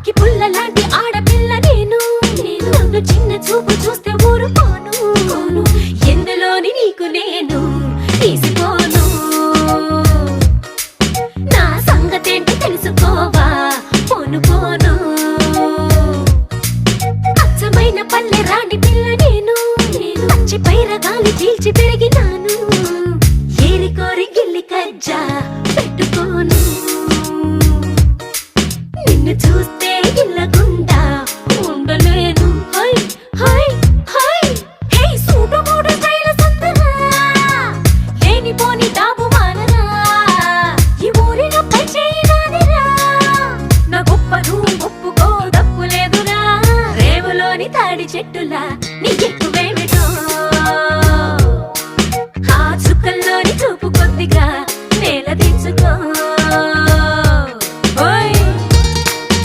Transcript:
అక్కి పుల్ల లాంటి ఆడపిల్ల నేను నన్ను చిన్న చూపు చూస్తే ఊరుకోను ఎందులోని నీకు నేను తీసుకోను నా సంగతేంటి తెలుసుకోవా పోను పోను అచ్చమైన పల్లె రాణి పిల్ల నేను పచ్చి పైరగాలి పీల్చి పెరిగినాను ఏరి కోరి గిల్లి కజ్జా పెట్టుకోను నిన్ను చూస్తే ఇల్లగుండా ఉండలేను హై హై హై హే సూటు మూడు స్టైల్ సందరా లేని పోని డాబు మానరా ఈ ఊరిలో పై చేయనాదిరా నా గొప్పను ఒప్పుకో తప్పు లేదురా రేవులోని తాడి చెట్టు